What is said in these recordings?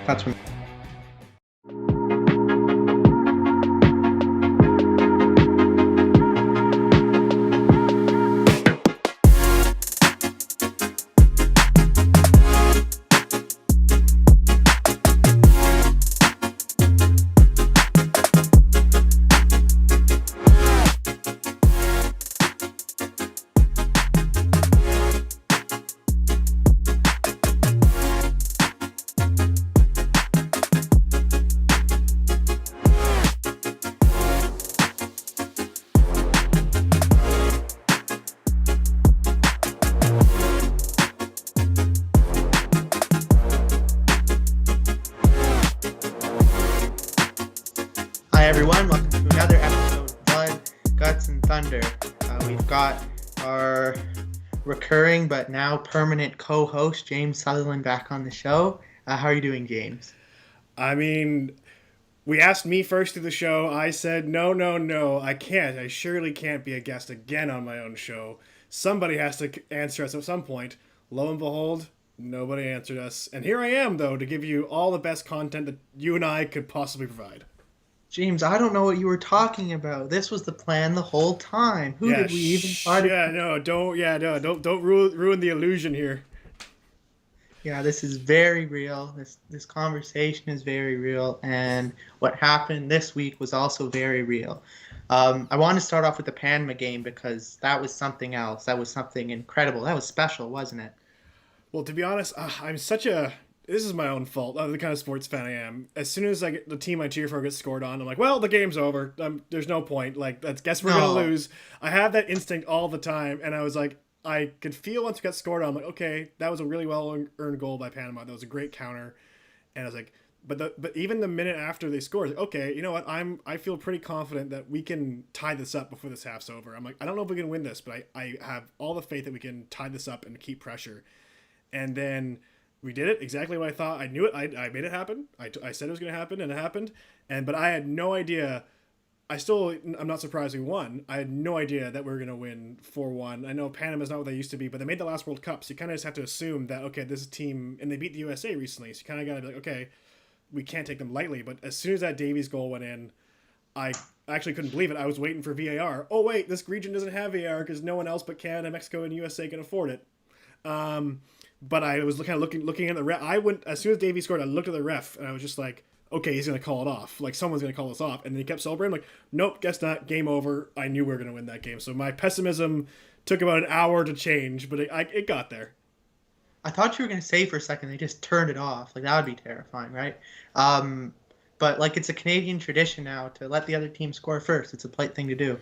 That's when. Hi everyone, welcome to another episode of Blood, Guts, and Thunder. We've got our recurring but now permanent co-host James Sutherland back on the show. How are you doing, James? I mean, we asked me first to the show. I said, no, no, no, I can't. I surely can't be a guest again on my own show. Somebody has to answer us at some point. Lo and behold, nobody answered us. And here I am, though, to give you all the best content that you and I could possibly provide. James, I don't know what you were talking about. This was the plan the whole time. Who Yeah, did we even try to... don't ruin the illusion here. Yeah, this is very real. This conversation is very real, and what happened this week was also very real. I want to start off with the Panama game because that was something else. That was something incredible. That was special, wasn't it? Well, to be honest, I'm such a. This is my own fault. I'm the kind of sports fan I am. As soon as the team I cheer for gets scored on, I'm like, well, the game's over. There's no point. Like, guess we're gonna lose. I have that instinct all the time, and I was like, I could feel once we got scored on. I'm like, okay, that was a really well earned goal by Panama. That was a great counter, and I was like, but even the minute after they scored, like, okay, you know what? I feel pretty confident that we can tie this up before this half's over. I'm like, I don't know if we can win this, but I have all the faith that we can tie this up and keep pressure. And then we did it exactly what I thought. I knew it. I made it happen. I said it was going to happen, and it happened. But I had no idea. I'm not surprised we won. I had no idea that we were going to win 4-1. I know Panama's not what they used to be, but they made the last World Cup, so you kind of just have to assume that, okay, this team, and they beat the USA recently, so you kind of got to be like, okay, we can't take them lightly. But as soon as that Davies goal went in, I actually couldn't believe it. I was waiting for VAR. Oh, wait, this region doesn't have VAR because no one else but Canada, Mexico, and USA can afford it. But I was kind of looking at the ref. I went as soon as Davey scored. I looked at the ref and I was just like, "Okay, he's gonna call it off. Like someone's gonna call this off." And then he kept celebrating. I'm like, "Nope, guess not. Game over." I knew we were gonna win that game. So my pessimism took about an hour to change, but it got there. I thought you were going to say for a second they just turned it off. Like, that would be terrifying, right? But, like, it's a Canadian tradition now to let the other team score first. It's a polite thing to do.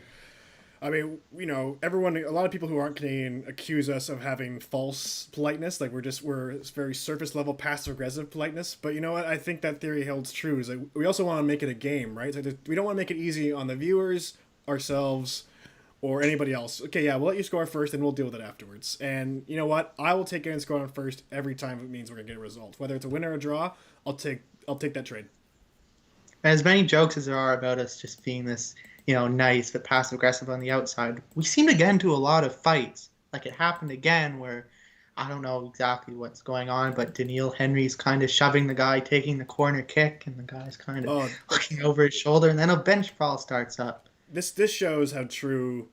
I mean, a lot of people who aren't Canadian accuse us of having false politeness. Like we're very surface level, passive aggressive politeness. But you know what? I think that theory holds true. Is like we also want to make it a game, right? Like we don't want to make it easy on the viewers, ourselves, or anybody else. Okay, yeah, we'll let you score first, and we'll deal with it afterwards. And you know what? I will take it and score on first every time if it means we're gonna get a result. Whether it's a win or a draw, I'll take that trade. As many jokes as there are about us just being this, nice but passive aggressive on the outside, we seem to get into a lot of fights. Like it happened again where I don't know exactly what's going on, but Daniil Henry's kind of shoving the guy taking the corner kick, and the guy's kind of looking over his shoulder, and then a bench brawl starts up. This shows how true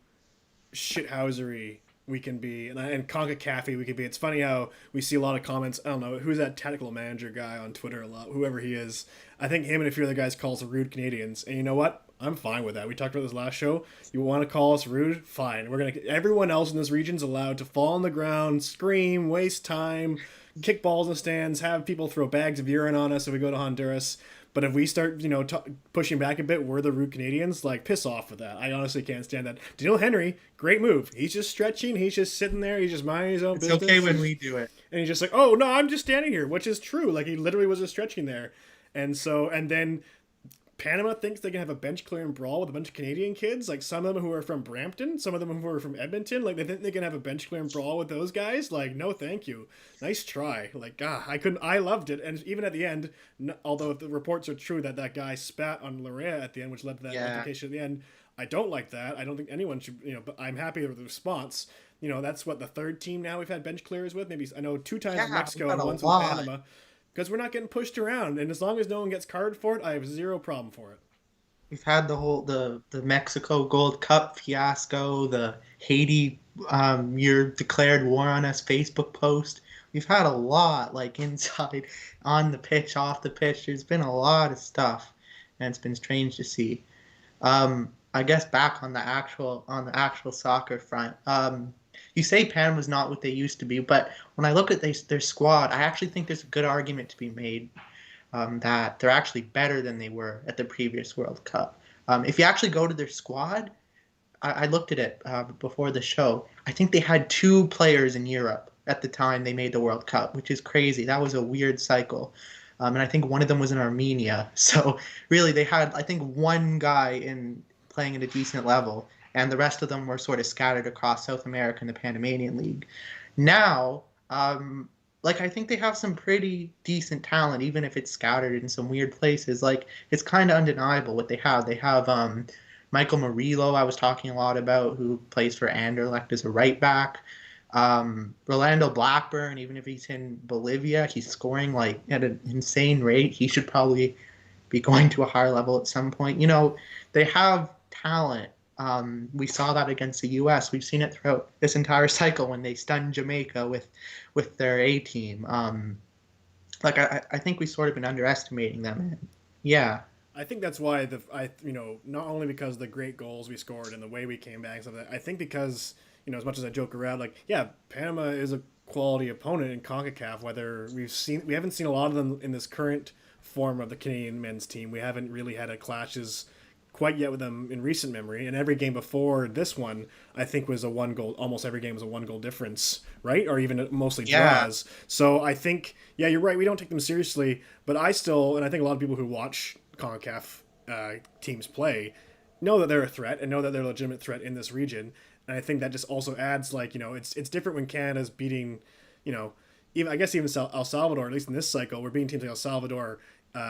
shithousery we can be, and CONCACAF we can be. It's funny how we see a lot of comments. I don't know who's that technical manager guy on Twitter a lot, whoever he is. I think him and a few other guys call us rude Canadians, and you know what? I'm fine with that. We talked about this last show. You want to call us rude? Fine. Everyone else in this region's allowed to fall on the ground, scream, waste time, kick balls in the stands, have people throw bags of urine on us if we go to Honduras. But if we start, pushing back a bit, we're the rude Canadians. Like, piss off with that. I honestly can't stand that. Daniil Henry, great move. He's just stretching. He's just sitting there. He's just minding his own business. It's okay when we do it. And he's just like, oh, no, I'm just standing here, which is true. Like, he literally was just stretching there. And then Panama thinks they can have a bench clearing brawl with a bunch of Canadian kids, like some of them who are from Brampton, some of them who are from Edmonton. Like they think they can have a bench clearing brawl with those guys. Like, no, thank you. Nice try. Like, I loved it. And even at the end, although the reports are true that guy spat on Larea at the end, which led to that altercation at the end, I don't like that. I don't think anyone should, but I'm happy with the response. That's what the third team now we've had bench clears with. Maybe I know 2 times with Mexico and once with Panama. because we're not getting pushed around, and as long as no one gets carded for it, I have zero problem for it. We've had the Mexico Gold Cup fiasco, the Haiti your declared war on us Facebook post. We've had a lot like inside, on the pitch, off the pitch. There's been a lot of stuff, and it's been strange to see. I guess back on the actual soccer front. You say Panama's not what they used to be, but when I look at their squad, I actually think there's a good argument to be made that they're actually better than they were at the previous World Cup. If you actually go to their squad, I looked at it before the show. I think they had two players in Europe at the time they made the World Cup, which is crazy. That was a weird cycle. And I think one of them was in Armenia. So really, they had, I think, one guy in playing at a decent level, and the rest of them were sort of scattered across South America and the Panamanian League. Now, like I think they have some pretty decent talent, even if it's scattered in some weird places. Like it's kind of undeniable what they have. They have Michael Murillo, I was talking a lot about, who plays for Anderlecht as a right back. Rolando Blackburn, even if he's in Bolivia, he's scoring like at an insane rate. He should probably be going to a higher level at some point. You know, they have talent. We saw that against the U.S. We've seen it throughout this entire cycle when they stunned Jamaica with their A team. Like I think we've sort of been underestimating them. Yeah, I think that's why not only because of the great goals we scored and the way we came back and stuff like that. I think because as much as I joke around, like yeah, Panama is a quality opponent in CONCACAF. Whether we haven't seen a lot of them in this current form of the Canadian men's team. We haven't really had a clashes quite yet with them in recent memory. And every game before this one, I think was a one goal. Almost every game was a one goal difference, right? Or even mostly draws. So I think, yeah, you're right. We don't take them seriously, but I still, and I think a lot of people who watch CONCACAF teams play know that they're a threat and know that they're a legitimate threat in this region. And I think that just also adds it's different when Canada's beating, even I guess even El Salvador, at least in this cycle, we're beating teams like El Salvador.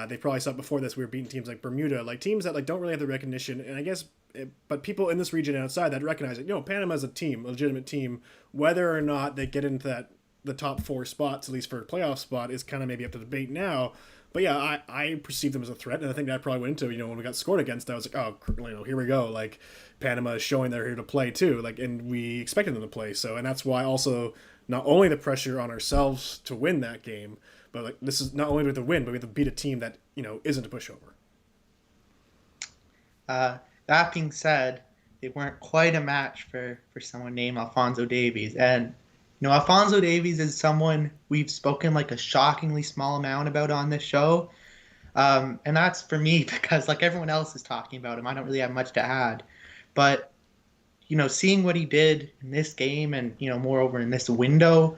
They probably saw before this we were beating teams like Bermuda, like teams that don't really have the recognition, and I guess, but people in this region and outside that recognize it. Panama's a team, a legitimate team. Whether or not they get into the top four spots, at least for a playoff spot, is kind of maybe up to debate now. But yeah, I perceive them as a threat, and I think that probably went into when we got scored against. I was like, oh, here we go. Like Panama is showing they're here to play too. Like, and we expected them to play. So, and that's why also not only the pressure on ourselves to win that game. But like this is not only with the win, but we have to beat a team that isn't a pushover. That being said, they weren't quite a match for someone named Alphonso Davies, and Alphonso Davies is someone we've spoken like a shockingly small amount about on this show, and that's for me because like everyone else is talking about him, I don't really have much to add. But seeing what he did in this game, and moreover in this window.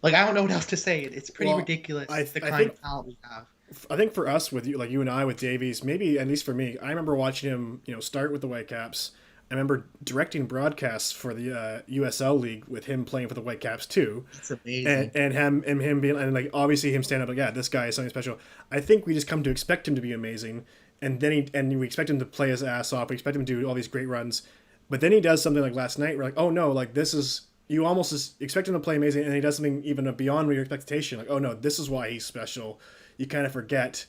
Like I don't know what else to say. It's pretty ridiculous the kind of talent we have. I think for us with you and I with Davies, maybe at least for me, I remember watching him, start with the Whitecaps. I remember directing broadcasts for the USL League with him playing for the Whitecaps too. It's amazing. And him being, and like obviously him standing up like, yeah, this guy is something special. I think we just come to expect him to be amazing, and then we expect him to play his ass off. We expect him to do all these great runs, but then he does something like last night. We're like, oh no, like this is. You almost just expect him to play amazing, and he does something even beyond your expectation. Like, oh no, this is why he's special. You kind of forget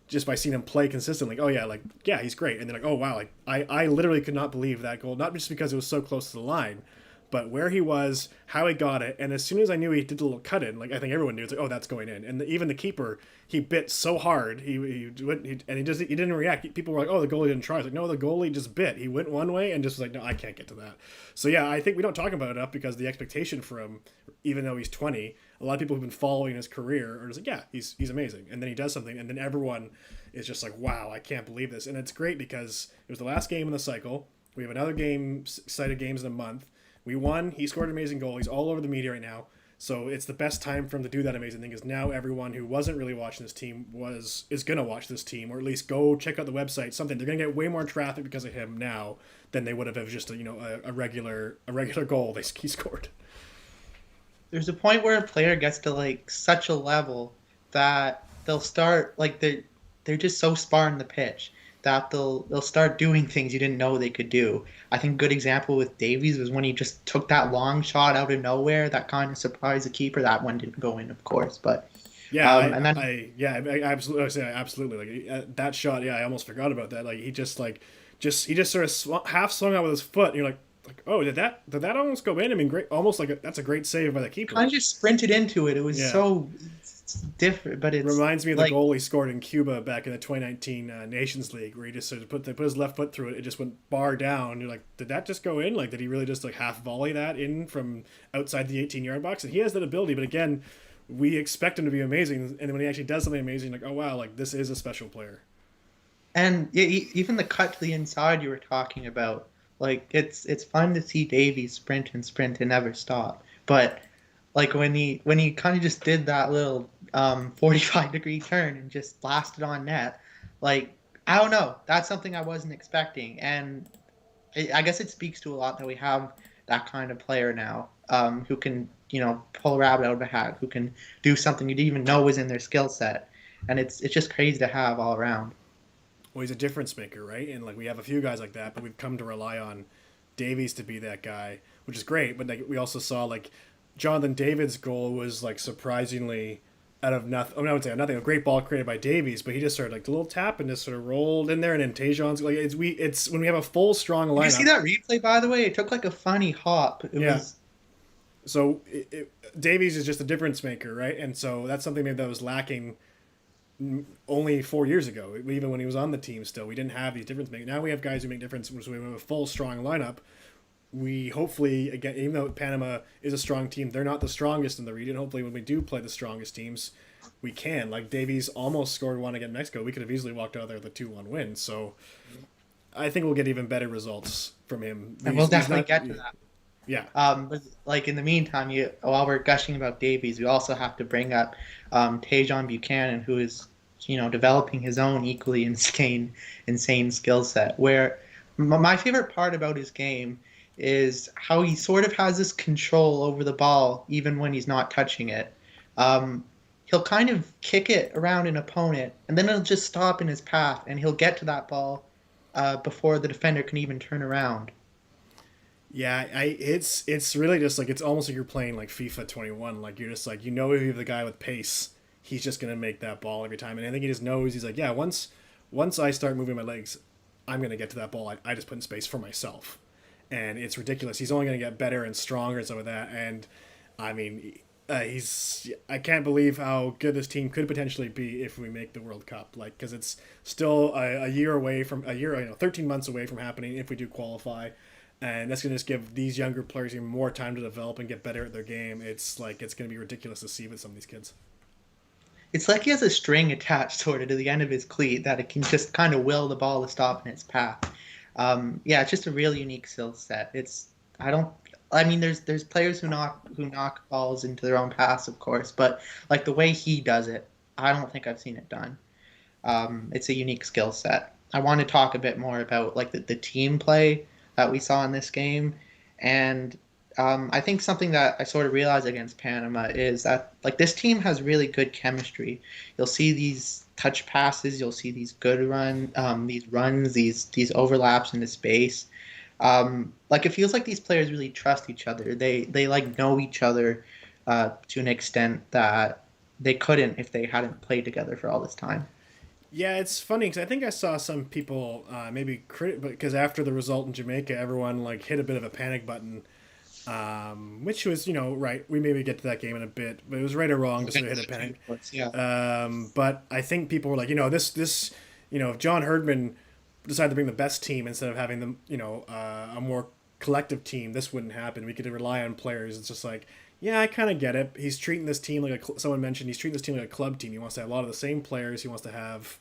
just by seeing him play consistently. Oh yeah, he's great. And then like, oh wow, like I literally could not believe that goal, not just because it was so close to the line, but where he was, how he got it, and as soon as I knew he did the little cut in, like I think everyone knew, it's like, oh, that's going in. And even the keeper, he bit so hard, he didn't react. People were like, oh, the goalie didn't try. I was like, no, the goalie just bit. He went one way and just was like, no, I can't get to that. So yeah, I think we don't talk about it enough because the expectation for him, even though he's 20, a lot of people who've been following his career are just like, yeah, he's amazing. And then he does something, and then everyone is just like, wow, I can't believe this. And it's great because it was the last game in the cycle. We have another set of games in a month. We won. He scored an amazing goal. He's all over the media right now. So it's the best time for him to do that amazing thing, is now everyone who wasn't really watching this team is going to watch this team, or at least go check out the website, something. They're going to get way more traffic because of him now than they would have if just a regular goal he scored. There's a point where a player gets to like such a level that they'll start like they're just so sparring in the pitch that they'll start doing things you didn't know they could do. I think a good example with Davies was when he just took that long shot out of nowhere that kind of surprised the keeper. That one didn't go in, of course, but Yeah, And then I absolutely, I say absolutely. Like that shot, yeah, I almost forgot about that. Like he just sort of half swung out with his foot. And you're like, oh, did that almost go in? I mean, great, almost like that's a great save by the keeper. kind of just sprinted into it. It was Yeah, so it's different, but it's reminds me of the like goal he scored in Cuba back in the 2019 Nations League, where he just sort of put his left foot through it. It just went bar down. You're like, did that just go in? Like, did he really just like half volley that in from outside the 18-yard box? And he has that ability, but again, we expect him to be amazing, and when he actually does something amazing, like, oh wow, like this is a special player. and even the cut to the inside you were talking about, like it's fun to see Davies sprint and never stop. But like when he kind of just did that little 45-degree turn and just blasted on net, like I don't know, that's something I wasn't expecting, and I guess it speaks to a lot that we have that kind of player now, who can pull a rabbit out of a hat, who can do something you didn't even know was in their skill set, and it's just crazy to have all around. Well, he's a difference maker, right? And like we have a few guys like that, but we've come to rely on Davies to be that guy, which is great. But like we also saw like Jonathan David's goal was like surprisingly out of nothing. Oh, I would say nothing. A great ball created by Davies, but he just sort of like a little tap and just sort of rolled in there. And then Tajon's like it's when we have a full strong Did you see lineup. that replay, by the way? It took like a funny hop. It Yeah. was So Davies is just a difference maker, right? And so that's something maybe that was lacking only 4 years ago. Even when he was on the team, still we didn't have these difference makers. Now we have guys who make difference. So we have a full strong lineup. We hopefully, again, even though Panama is a strong team, they're not the strongest in the region. Hopefully, when we do play the strongest teams, we can. Like Davies almost scored one against Mexico. We could have easily walked out there with a 2-1 win. So I think we'll get even better results from him. and we'll He's definitely not, get to that. yeah, But like in the meantime, while we're gushing about Davies, we also have to bring up Tajon Buchanan, who is developing his own equally insane skill set. Where my favorite part about his game is how he sort of has this control over the ball even when he's not touching it. Um, he'll kind of kick it around an opponent, and then it'll just stop in his path, and he'll get to that ball before the defender can even turn around. yeah. It's really just like it's almost like you're playing like FIFA 21. Like you're just like if you have the guy with pace, he's just gonna make that ball every time. And I think he just knows he's like, yeah, once I start moving my legs, I'm gonna get to that ball. I just put in space for myself, and it's ridiculous. He's only gonna get better and stronger and some of that. And I mean, I can't believe how good this team could potentially be if we make the World Cup. Like because it's still a year away from 13 months away from happening if we do qualify. And that's going to just give these younger players even more time to develop and get better at their game. It's like it's going to be ridiculous to see with some of these kids. It's like he has a string attached sort of to the end of his cleat that it can just kind of will the ball to stop in its path. Yeah, it's just a really unique skill set. I don't. I mean, there's players who knock balls into their own paths, of course, but like the way he does it, I don't think I've seen it done. It's a unique skill set. I want to talk a bit more about like the team play that we saw in this game, and I think something that I sort of realized against Panama is that like this team has really good chemistry. You'll see these touch passes, you'll see these these runs, these overlaps into space. Like it feels like these players really trust each other. They like know each other to an extent that they couldn't if they hadn't played together for all this time. Yeah, it's funny because I think I saw some people maybe because after the result in Jamaica, everyone like hit a bit of a panic button, which was right. We maybe get to that game in a bit, but it was right or wrong to sort of hit a panic. Yeah. But I think people were like, this, if John Herdman decided to bring the best team instead of having them, a more collective team, this wouldn't happen. We could rely on players. It's just like, yeah, I kind of get it. He's treating this team like someone mentioned. He's treating this team like a club team. He wants to have a lot of the same players. He wants to have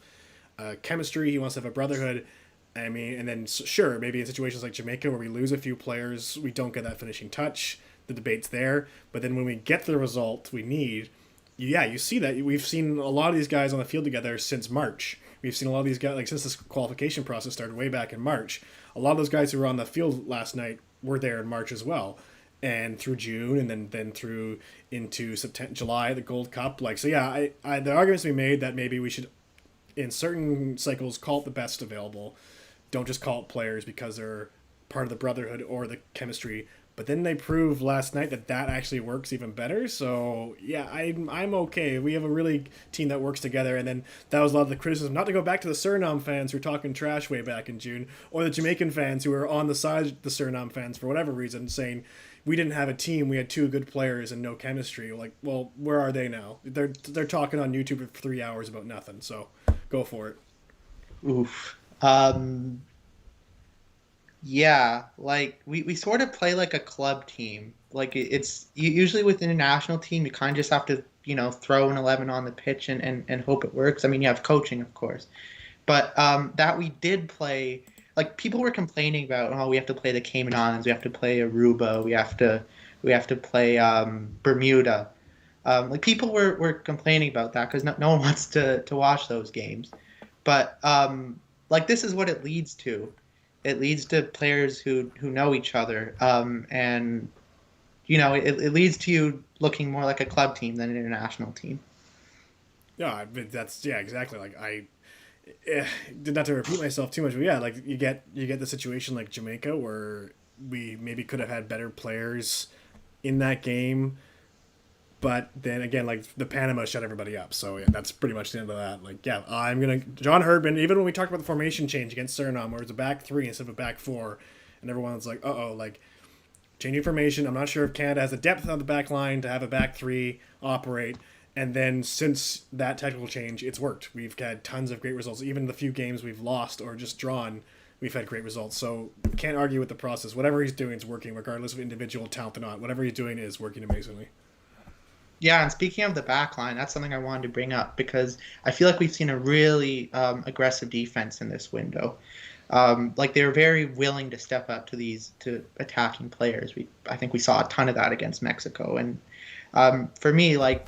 chemistry. He wants to have a brotherhood. I mean, and then sure, maybe in situations like Jamaica where we lose a few players, we don't get that finishing touch. The debate's there, but then when we get the result we need, yeah, you see that we've seen a lot of these guys on the field together since March. We've seen a lot of these guys like since this qualification process started way back in March. A lot of those guys who were on the field last night were there in March as well, and through June, and then through into September, July, the Gold Cup. Like so, yeah, the arguments to be made that maybe we should, in certain cycles, call it the best available. Don't just call it players because they're part of the brotherhood or the chemistry. But then they proved last night that that actually works even better. So yeah, I'm okay. We have a really team that works together. And then that was a lot of the criticism. Not to go back to the Suriname fans who were talking trash way back in June, or the Jamaican fans who were on the side of the Suriname fans for whatever reason, saying we didn't have a team. We had two good players and no chemistry. Like, well, where are they now? They're talking on YouTube for 3 hours about nothing. So go for it. Oof. Yeah, like we sort of play like a club team. Like usually with an international team, you kind of just have to, throw an 11 on the pitch and hope it works. I mean, you have coaching, of course, but that we did play. Like people were complaining about, oh, we have to play the Cayman Islands, we have to play Aruba, we have to play Bermuda. Like people were complaining about that because no one wants to watch those games. But like this is what it leads to. It leads to players who know each other, and it leads to you looking more like a club team than an international team. Yeah, that's yeah, exactly. Like did not to repeat myself too much, but yeah, like you get the situation like Jamaica where we maybe could have had better players in that game, but then again, like the Panama shut everybody up. So yeah, that's pretty much the end of that. Like yeah, I'm gonna John Herdman. Even when we talked about the formation change against Suriname, where it was a back three instead of a back four, and everyone's like, uh oh, like changing formation. I'm not sure if Canada has the depth on the back line to have a back three operate. And then since that tactical change, it's worked. We've had tons of great results. Even the few games we've lost or just drawn, we've had great results. So can't argue with the process. Whatever he's doing is working, regardless of individual talent or not. Whatever he's doing is working amazingly. Yeah, and speaking of the back line, that's something I wanted to bring up because I feel like we've seen a really aggressive defense in this window. Like they're very willing to step up to attacking players. I think we saw a ton of that against Mexico, and for me, like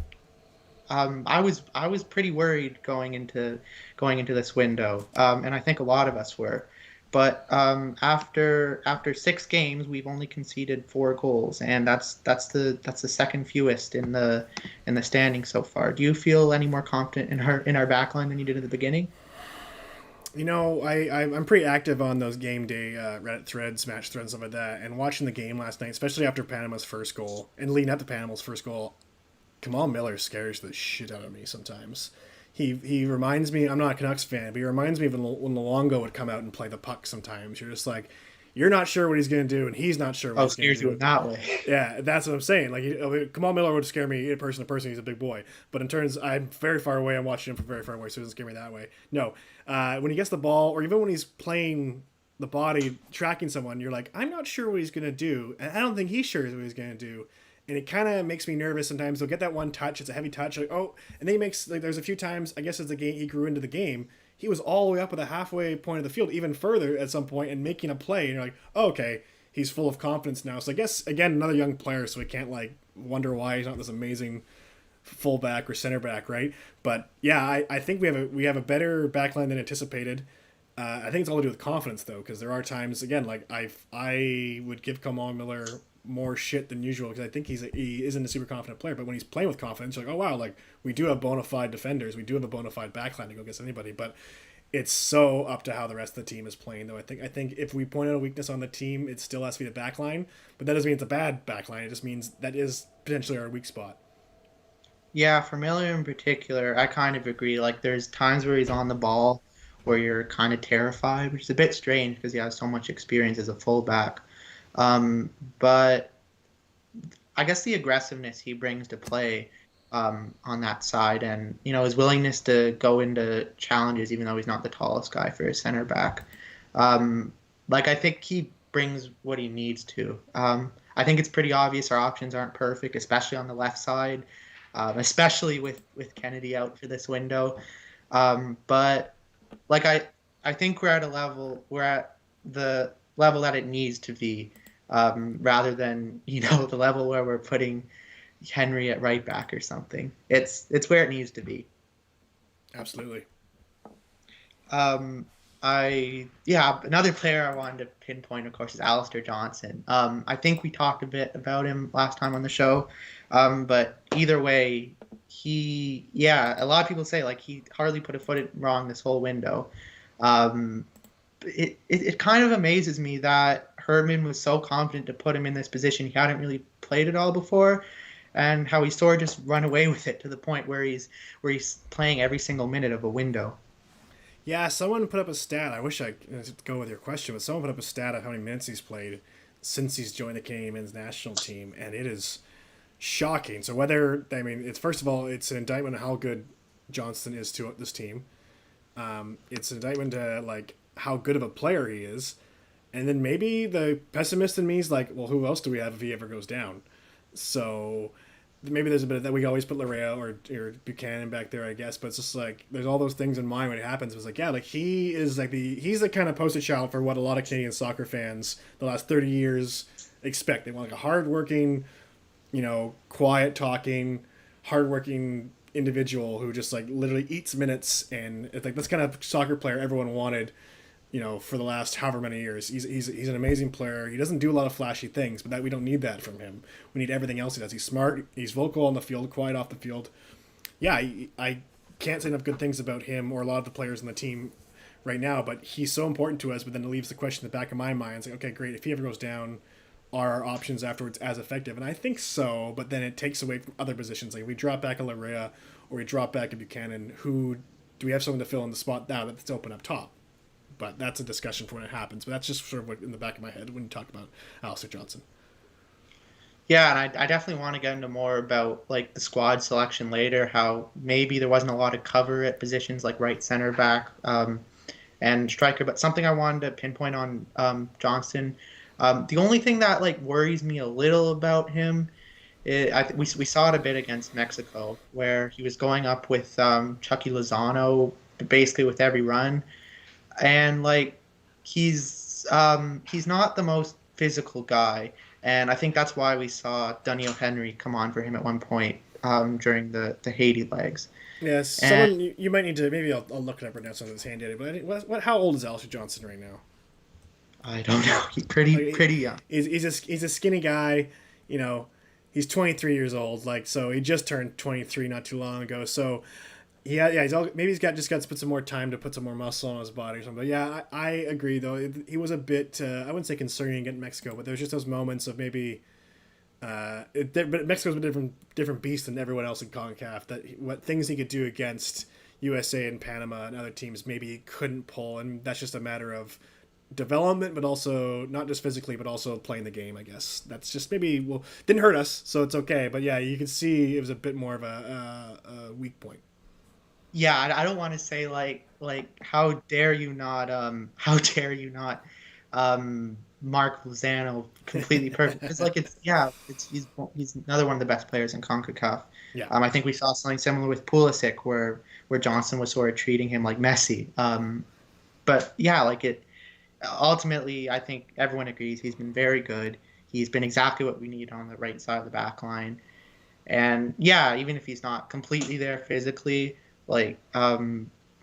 I was pretty worried going into this window, and I think a lot of us were. But after 6 games, we've only conceded 4 goals, and that's the second fewest in the standing so far. Do you feel any more confident in our back line than you did at the beginning? I'm pretty active on those game day Reddit threads, match threads, stuff like that, and watching the game last night, especially after Panama's first goal and leading up to Panama's first goal. Kamal Miller scares the shit out of me sometimes. He reminds me. I'm not a Canucks fan, but he reminds me of when Luongo would come out and play the puck. Sometimes you're just like, you're not sure what he's gonna do, and he's not sure what Oh, he's gonna scares you do. in that way. Yeah, that's what I'm saying. Like Kamal Miller would scare me person to person. He's a big boy, but in terms, I'm very far away. I'm watching him from very far away, so he doesn't scare me that way. No, when he gets the ball, or even when he's playing the body tracking someone, you're like, I'm not sure what he's gonna do, and I don't think he's sure what he's gonna do, and it kind of makes me nervous sometimes. He'll get that one touch, it's a heavy touch, like oh, and then he makes like there's a few times I guess as the game he grew into the game, he was all the way up at the halfway point of the field, even further at some point, and making a play, and you're like, oh, okay, he's full of confidence now. So I guess again another young player, so we can't like wonder why he's not this amazing fullback or center back, right? But yeah, I think we have a better backline than anticipated. I think it's all to do with confidence though, because there are times again like I would give Kamal Miller more shit than usual because I think he isn't a super confident player, but when he's playing with confidence, you're like, oh wow, like we do have bona fide defenders, we do have a bona fide backline to go against anybody, but it's so up to how the rest of the team is playing though. I think if we point out a weakness on the team, it still has to be the backline, but that doesn't mean it's a bad backline. It just means that is potentially our weak spot. Yeah, for Miller in particular, I kind of agree. Like, there's times where he's on the ball where you're kind of terrified, which is a bit strange because he has so much experience as a fullback. But I guess the aggressiveness he brings to play on that side, and his willingness to go into challenges, even though he's not the tallest guy for a center back. Um, like I think he brings what he needs to. I think it's pretty obvious our options aren't perfect, especially on the left side, especially with Kennedy out for this window. But like I think we're at the level that it needs to be, rather than the level where we're putting Henry at right back or something. It's where it needs to be. Absolutely. Um, yeah, another player I wanted to pinpoint, of course, is Alistair Johnson. I think we talked a bit about him last time on the show, but either way, a lot of people say like he hardly put a foot wrong this whole window. Um, it kind of amazes me that Herman was so confident to put him in this position. He hadn't really played it all before, and how he sort of just run away with it to the point where he's playing every single minute of a window. Yeah, someone put up a stat. I wish I could go with your question, but someone put up a stat of how many minutes he's played since he's joined the Canadian men's national team, and it is shocking. So whether I mean, it's first of all, it's an indictment of how good Johnston is to this team. It's an indictment to like how good of a player he is, and then maybe the pessimist in me is like, well, who else do we have if he ever goes down? So maybe there's a bit of that. We always put Larea or Buchanan back there, I guess. But it's just like there's all those things in mind when it happens. It's like, yeah, like he is like he's the kind of poster child for what a lot of Canadian soccer fans the last 30 years expect. They want like a hardworking, quiet talking, hardworking individual who just like literally eats minutes, and it's like that's kind of soccer player everyone wanted, for the last however many years. He's an amazing player. He doesn't do a lot of flashy things, but that we don't need that from him. We need everything else he does. He's smart. He's vocal on the field, quiet off the field. Yeah, I can't say enough good things about him or a lot of the players in the team right now, but he's so important to us. But then it leaves the question in the back of my mind. It's like, okay, great. If he ever goes down, are our options afterwards as effective? And I think so, but then it takes away from other positions. Like we drop back a Larea or we drop back a Buchanan. Who do we have someone to fill in the spot now that's open up top? But that's a discussion for when it happens. But that's just sort of what in the back of my head when you talk about Alistair Johnston. Yeah, and I definitely want to get into more about like the squad selection later. How maybe there wasn't a lot of cover at positions like right center back and striker, but something I wanted to pinpoint on Johnston. The only thing that like worries me a little about him, we saw it a bit against Mexico, where he was going up with Chucky Lozano basically with every run, and like he's not the most physical guy, and I think that's why we saw Daniel Henry come on for him at one point during the Haiti legs. Yes, And someone you might need to maybe I'll look it up right now. Some of this hand data, but how old is Alistair Johnston right now? I don't know. He's pretty young. He's a skinny guy, He's 23 years old, like so he just turned 23 not too long ago. So maybe he's just got to put some more time to put some more muscle on his body or something. But yeah, I agree though. He was a bit I wouldn't say concerning against Mexico, but there's just those moments of maybe. But Mexico's a different beast than everyone else in CONCACAF. That what things he could do against USA and Panama and other teams maybe he couldn't pull, and that's just a matter of development, but also not just physically, but also playing the game. I guess that's just maybe didn't hurt us, so it's okay. But yeah, you can see it was a bit more of a weak point. Yeah, I don't want to say like how dare you not Mark Lozano completely perfect. It's like he's another one of the best players in CONCACAF. Yeah, I think we saw something similar with Pulisic where Johnson was sort of treating him like Messi. But yeah, like it ultimately I think everyone agrees he's been very good. He's been exactly what we need on the right side of the back line. And yeah, even if he's not completely there physically, like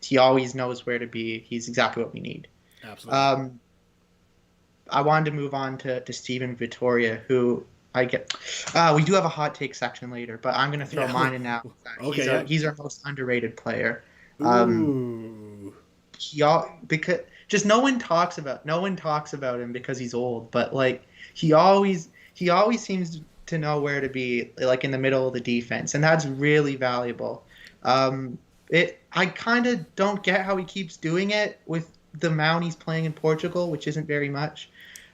he always knows where to be. He's exactly what we need. absolutely. I wanted to move on to Steven Vittoria, who I get. We do have a hot take section later, but I'm going to throw Yeah. mine in now. Okay. Yeah. He's our most underrated player. Ooh. Because just no one talks about him because he's old, but like he always seems to know where to be, like in the middle of the defense, and that's really valuable. I kind of don't get how he keeps doing it with the amount he's playing in Portugal, which isn't very much.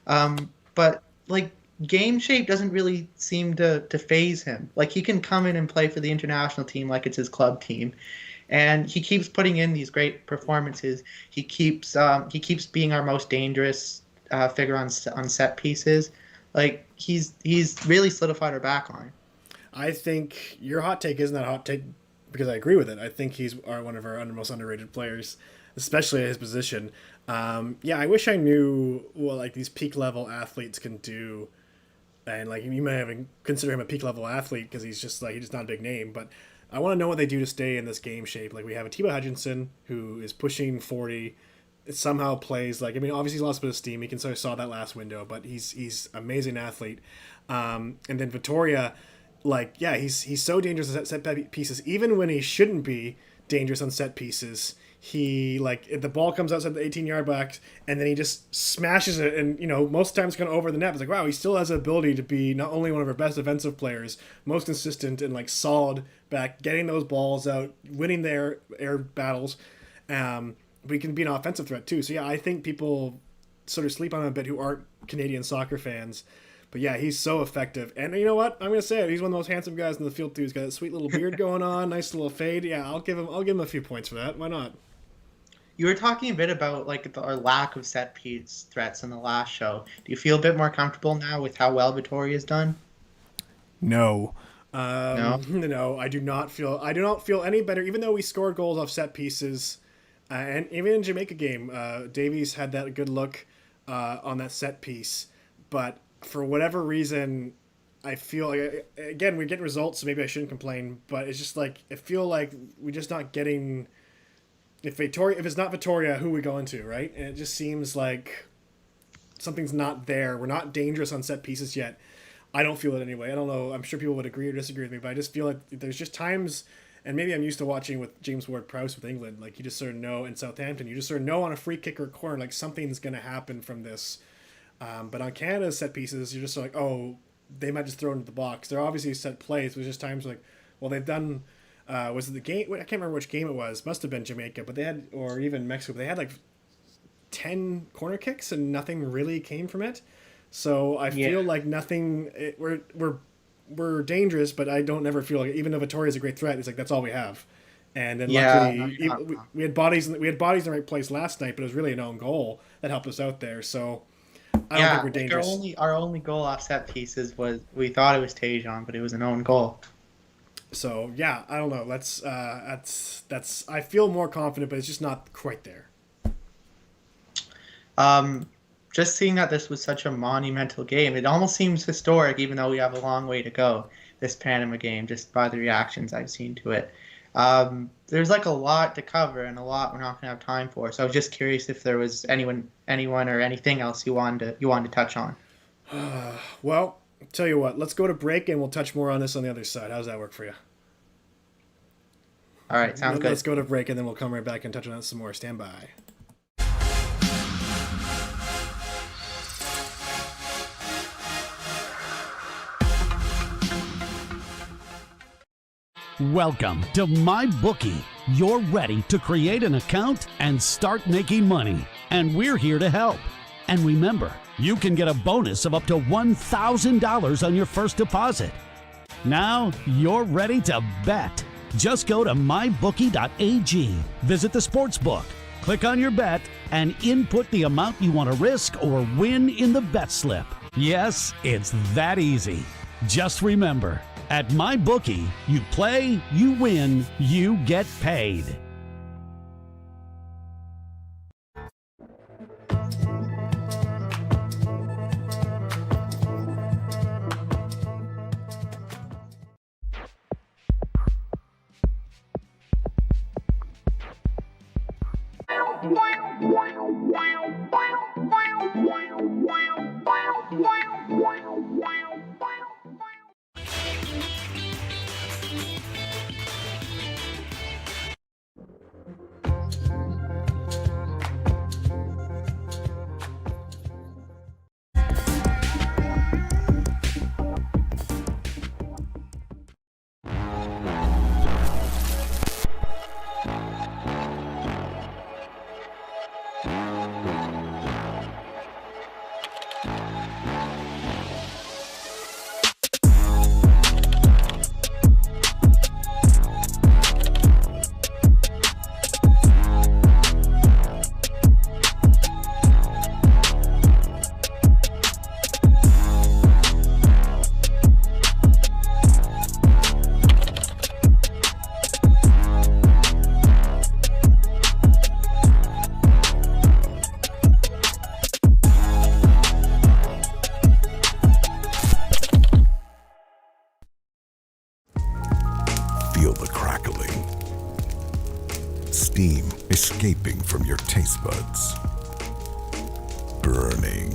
But like game shape doesn't really seem to phase him. Like he can come in and play for the international team like it's his club team, and he keeps putting in these great performances. He keeps being our most dangerous figure on set pieces. Like he's really solidified our back line. I think your hot take isn't that hot take because I agree with it. I think he's one of our most underrated players, especially at his position. Yeah, I wish I knew what like these peak level athletes can do, and like you might even consider him a peak level athlete because he's just not a big name. But I want to know what they do to stay in this game shape. Like we have a Thibaut Hutchinson who is pushing 40. It somehow plays like obviously he's lost a bit of steam. He can sort of saw that last window, but he's amazing athlete. And then Vittoria, like he's so dangerous on set pieces. Even when he shouldn't be dangerous on set pieces, he like if the ball comes outside the 18-yard box and then he just smashes it, and most times kind of over the net. It's like, wow, he still has the ability to be not only one of our best defensive players, most consistent and like solid back, getting those balls out, winning their air battles. But he can be an offensive threat too. So yeah, I think people sort of sleep on him a bit who aren't Canadian soccer fans. But yeah, he's so effective. And you know what? I'm gonna say it. He's one of the most handsome guys in the field too. He's got that sweet little beard going on, nice little fade. Yeah, I'll give him a few points for that. Why not? You were talking a bit about like our lack of set piece threats in the last show. Do you feel a bit more comfortable now with how well Vittoria's done? No. No. No, I do not feel any better. Even though we scored goals off set pieces, and even in Jamaica game, Davies had that good look on that set piece. But for whatever reason, I feel like, again, we're getting results, so maybe I shouldn't complain. But it's just like I feel like we're just not getting. If it's not Vittoria, who are we going to, right? And it just seems like something's not there. We're not dangerous on set pieces yet. I don't feel it anyway. I don't know. I'm sure people would agree or disagree with me, but I just feel like there's just times, and maybe I'm used to watching with James Ward-Prowse with England. Like you just sort of know in Southampton, you just sort of know on a free kick or corner, like something's going to happen from this. But on Canada's set pieces, you're just like, oh, they might just throw it into the box. They're obviously set plays, but there's just times like, well, they've done. Was it the game? I can't remember which game it was. Must have been Jamaica, but they had, or even Mexico. But they had like 10 corner kicks and nothing really came from it. So I feel like nothing. We're dangerous, but I don't ever feel like, even though Vittoria is a great threat, it's like that's all we have. And then luckily we had bodies in the right place last night, but it was really an own goal that helped us out there. So I don't think we're dangerous. Our only goal off set pieces was, we thought it was Tejan, but it was an own goal. So yeah, I don't know. That's. I feel more confident, but it's just not quite there. Just seeing that this was such a monumental game, it almost seems historic, even though we have a long way to go. This Panama game, just by the reactions I've seen to it, there's like a lot to cover and a lot we're not gonna have time for. So I was just curious if there was anyone or anything else you wanted to touch on. Well, tell you what, let's go to break and we'll touch more on this on the other side. How does that work for you? All right, sounds good. Let's go to break and then we'll come right back and touch on that some more. Stand by. Welcome to MyBookie. You're ready to create an account and start making money, and we're here to help. And remember, you can get a bonus of up to $1,000 on your first deposit. Now you're ready to bet. Just go to mybookie.ag, visit the sportsbook, click on your bet, and input the amount you want to risk or win in the bet slip. Yes, it's that easy. Just remember, at MyBookie, you play, you win, you get paid. Feel the crackling, steam escaping from your taste buds, burning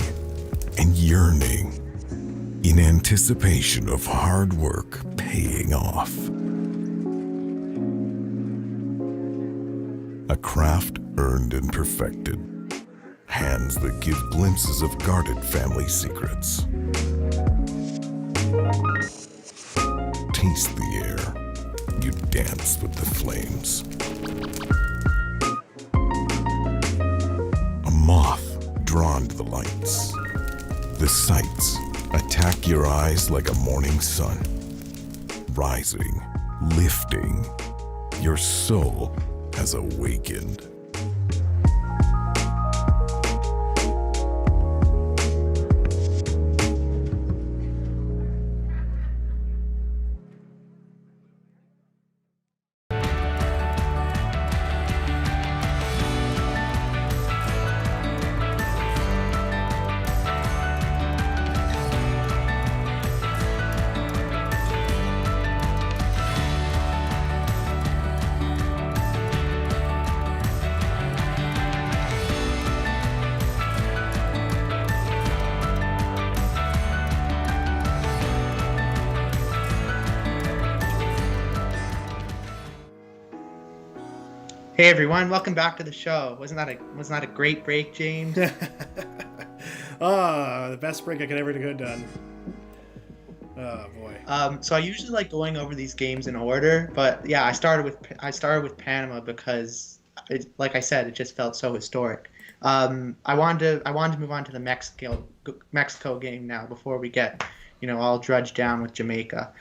and yearning in anticipation of hard work paying off. A craft earned and perfected. Hands that give glimpses of guarded family secrets. Taste the air. You dance with the flames. A moth drawn to the lights. The sights attack your eyes like a morning sun. Rising, lifting. Your soul has awakened. Hey everyone, welcome back to the show. Wasn't that a great break, James? The best break I could ever have done. Oh boy. So I usually like going over these games in order, but yeah, I started with Panama because, like I said, it just felt so historic. I wanted to move on to the Mexico game now before we get, all drudged down with Jamaica.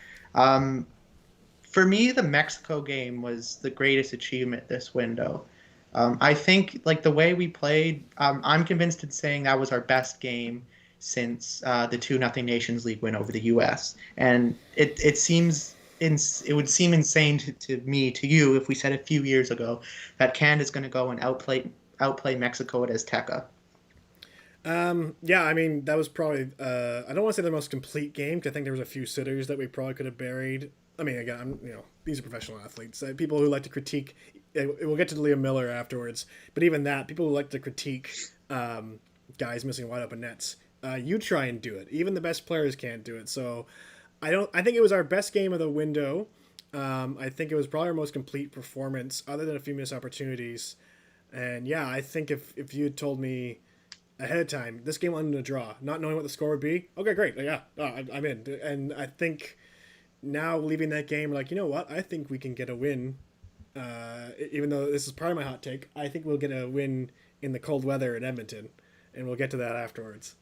For me, the Mexico game was the greatest achievement this window. I think like the way we played, I'm convinced in saying that was our best game since the 2-0 Nations League win over the U.S. And it would seem insane to me, to you, if we said a few years ago that Canada's going to go and outplay Mexico at Azteca. Yeah, I mean, that was probably, I don't want to say the most complete game, because I think there was a few sitters that we probably could have buried. I mean, again, these are professional athletes. People who like to critique, we'll get to Liam Miller afterwards, but even that, people who like to critique guys missing wide open nets, you try and do it. Even the best players can't do it. So I think it was our best game of the window. I think it was probably our most complete performance, other than a few missed opportunities. And yeah, I think if you had told me ahead of time, this game ended in a draw, not knowing what the score would be, okay, great. Yeah, I'm in. And I think now leaving that game, like, you know what? I think we can get a win. Even though this is part of my hot take, I think we'll get a win in the cold weather in Edmonton, and we'll get to that afterwards.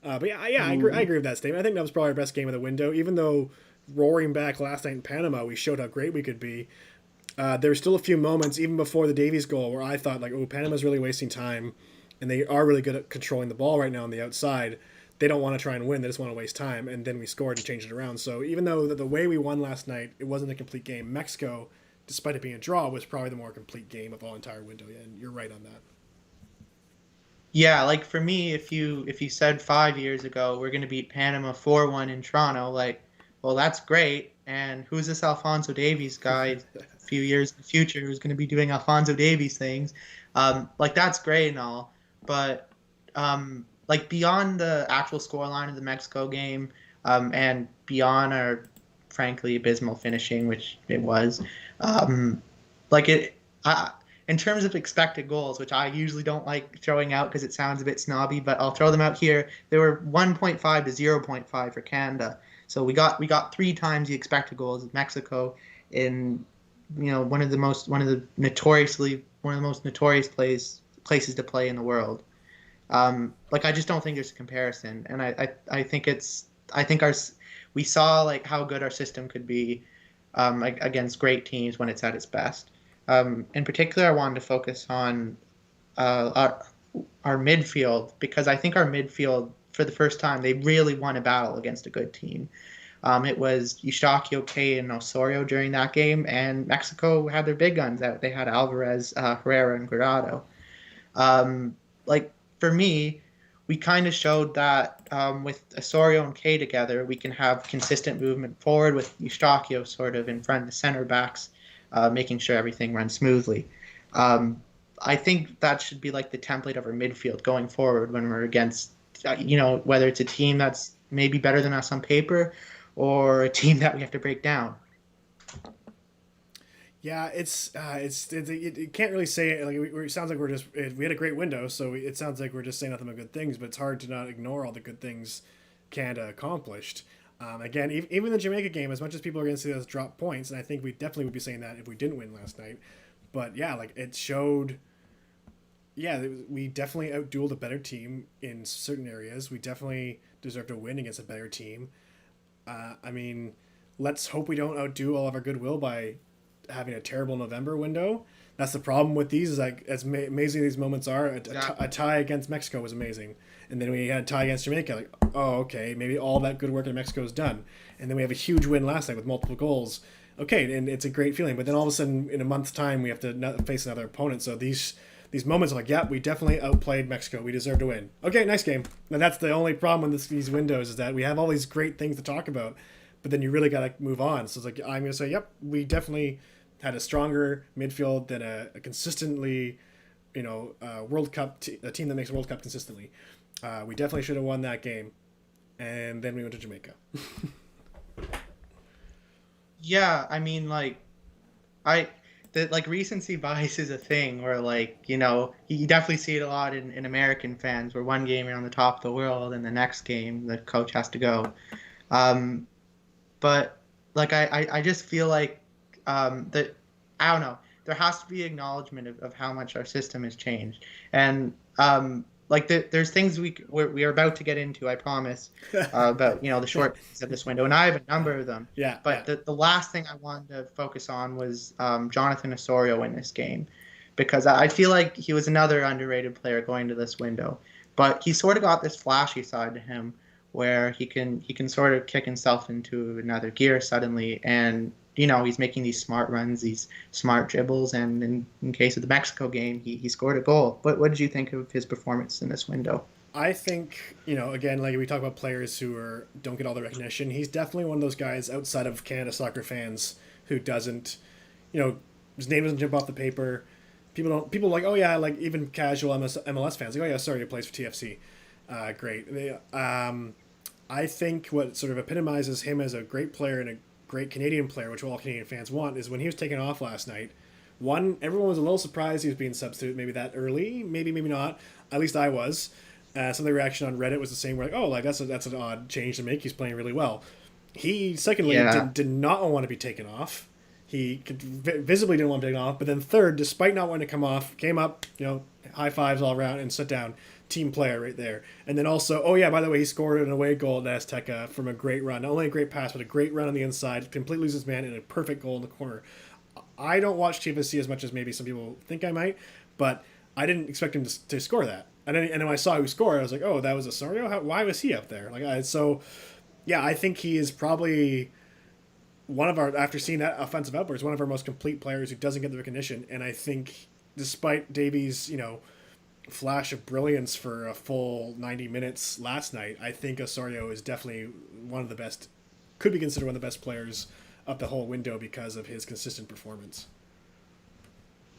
But yeah, I agree with that statement. I think that was probably our best game of the window. Even though roaring back last night in Panama, we showed how great we could be. There were still a few moments, even before the Davies goal, where I thought, like, oh, Panama's really wasting time, and they are really good at controlling the ball right now on the outside. They don't want to try and win. They just want to waste time. And then we scored and changed it around. So even though the way we won last night, it wasn't a complete game, Mexico, despite it being a draw, was probably the more complete game of all entire window. And you're right on that. Yeah, like for me, if you said 5 years ago we're going to beat Panama 4-1 in Toronto, like, well, that's great. And who's this Alphonso Davies guy a few years in the future who's going to be doing Alphonso Davies things? Like, that's great and all. But like beyond the actual scoreline of the Mexico game, and beyond our frankly abysmal finishing, which it was, in terms of expected goals, which I usually don't like throwing out because it sounds a bit snobby, but I'll throw them out here. They were 1.5 to 0.5 for Canada, so we got 3 times the expected goals of Mexico in one of the most notorious places to play in the world. Like, I just don't think there's a comparison, and I think we saw like how good our system could be against great teams when it's at its best. In particular, I wanted to focus on our midfield, because I think our midfield, for the first time, they really won a battle against a good team. It was Eustachio, Kay, and Osorio during that game, and Mexico had their big guns out. They had Alvarez, Herrera, and Guardado. Like, for me, we kind of showed that with Osorio and Kay together, we can have consistent movement forward, with Eustachio sort of in front of the center backs, making sure everything runs smoothly. I think that should be like the template of our midfield going forward when we're against, whether it's a team that's maybe better than us on paper or a team that we have to break down. Yeah, it can't really say it. Like it sounds like we had a great window, so it sounds like we're just saying nothing but good things. But it's hard to not ignore all the good things Canada accomplished. Again, even the Jamaica game, as much as people are going to see us drop points, and I think we definitely would be saying that if we didn't win last night. But yeah, like it showed. Yeah, we definitely outdueled a better team in certain areas. We definitely deserve to win against a better team. I mean, let's hope we don't outdo all of our goodwill by having a terrible November window. That's the problem with these. Is like as amazing these moments are, a tie against Mexico was amazing, and then we had a tie against Jamaica. Like, oh, okay, maybe all that good work in Mexico is done, and then we have a huge win last night with multiple goals. Okay, and it's a great feeling. But then all of a sudden, in a month's time, we have to face another opponent. So these moments are like, yeah, we definitely outplayed Mexico. We deserve to win. Okay, nice game. And that's the only problem with these windows is that we have all these great things to talk about, but then you really got to move on. So it's like, I'm going to say, yep, we had a stronger midfield than a consistently, World Cup a team that makes World Cup consistently. We definitely should have won that game. And then we went to Jamaica. Yeah, I mean, like, like recency bias is a thing where, like, you definitely see it a lot in American fans where one game you're on the top of the world and the next game the coach has to go. But like I just feel like that I don't know, there has to be acknowledgement of how much our system has changed, and like there's things we are about to get into, I promise, about the shortcomings of this window, and I have a number of them. Yeah. But yeah. the last thing I wanted to focus on was Jonathan Osorio in this game, because I feel like he was another underrated player going to this window, but he sort of got this flashy side to him where he can sort of kick himself into another gear suddenly, and he's making these smart runs, these smart dribbles, and in case of the Mexico game, he scored a goal. What did you think of his performance in this window? I think, again, like we talk about players who don't get all the recognition, he's definitely one of those guys outside of Canada soccer fans who doesn't, his name doesn't jump off the paper. People like, oh yeah, like even casual MLS fans, like, oh yeah, sorry, he plays for TFC. Great. I think what sort of epitomizes him as a great player and a great Canadian player, which all Canadian fans want, is when he was taken off last night. One, everyone was a little surprised he was being substituted maybe that early, maybe not. At least I was. Some of the reaction on Reddit was the same. We're like, oh, like that's an odd change to make. He's playing really well. He, secondly, did not want to be taken off. He visibly didn't want to be taken off. But then third, despite not wanting to come off, came up, high fives all around and sit down. Team player right there. And then also, oh yeah, by the way, he scored an away goal at Azteca from a great run. Not only a great pass, but a great run on the inside, completely loses man, and a perfect goal in the corner. I don't watch TFC as much as maybe some people think I might, but I didn't expect him to score that. And then when I saw who scored, I was like, oh, that was Osorio? Why was he up there? I think he is probably one of our, after seeing that offensive outburst, one of our most complete players who doesn't get the recognition. And I think despite Davies, flash of brilliance for a full 90 minutes last night, I think Osorio is definitely one of the best, could be considered one of the best players of the whole window because of his consistent performance.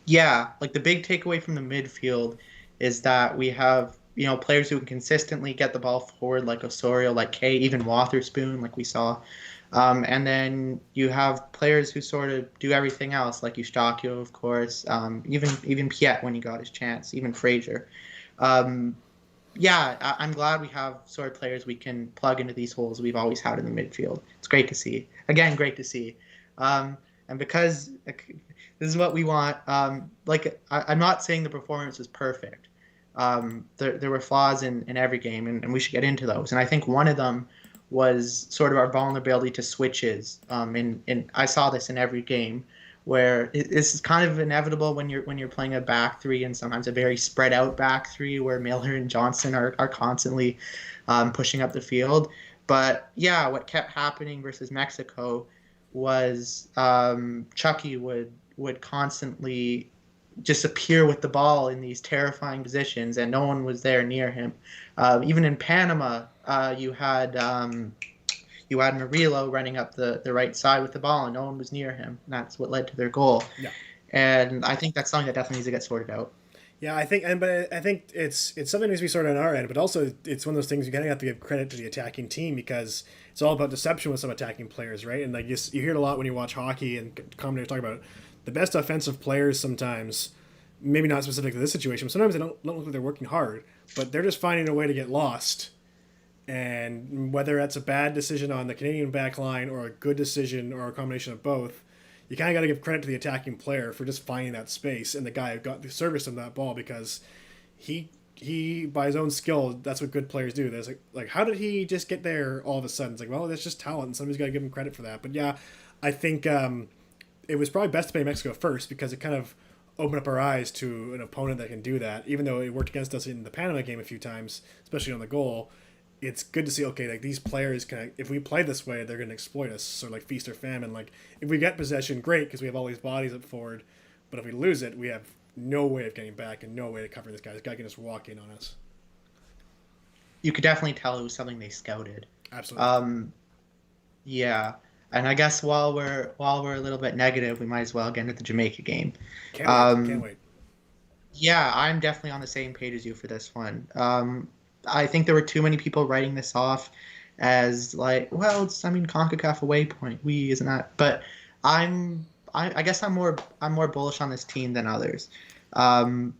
Yeah, like the big takeaway from the midfield is that we have players who can consistently get the ball forward, like Osorio, like Kay, even Wotherspoon, like we saw. And then you have players who sort of do everything else, like Eustáquio, of course, even Piet when he got his chance, even Fraser. I'm glad we have sort of players we can plug into these holes we've always had in the midfield. It's great to see. Again, great to see. And because this is what we want, I'm not saying the performance was perfect. There were flaws in every game, and we should get into those. And I think one of them was sort of our vulnerability to switches. And I saw this in every game, where this is kind of inevitable when you're playing a back three, and sometimes a very spread out back three where Miller and Johnson are constantly pushing up the field. But yeah, what kept happening versus Mexico was Chucky would constantly just appear with the ball in these terrifying positions, and no one was there near him. Even in Panama, you had Murillo running up the right side with the ball, and no one was near him. And that's what led to their goal. Yeah. And I think that's something that definitely needs to get sorted out. Yeah, I think it's something that needs to be sorted on our end, but also it's one of those things you kind of have to give credit to the attacking team, because it's all about deception with some attacking players, right? And like you hear it a lot when you watch hockey and commentators talk about the best offensive players sometimes, maybe not specific to this situation, but sometimes they don't look like they're working hard, but they're just finding a way to get lost. And whether that's a bad decision on the Canadian back line or a good decision or a combination of both, you kind of got to give credit to the attacking player for just finding that space and the guy who got the service of that ball, because he by his own skill, that's what good players do. There's like how did he just get there all of a sudden? It's like, well, that's just talent, and somebody's got to give him credit for that. But yeah, I think it was probably best to play Mexico first because it kind of opened up our eyes to an opponent that can do that. Even though it worked against us in the Panama game a few times, especially on the goal, it's good to see, okay, like these players can, if we play this way, they're going to exploit us. So like feast or famine. Like if we get possession, great, because we have all these bodies up forward. But if we lose it, we have no way of getting back and no way to cover this guy. This guy can just walk in on us. You could definitely tell it was something they scouted. Absolutely. Yeah. And I guess while we're a little bit negative, we might as well get into the Jamaica game. Can't wait. Yeah, I'm definitely on the same page as you for this one. I think there were too many people writing this off as like, well, it's CONCACAF away point. Isn't that? But I guess I'm more bullish on this team than others.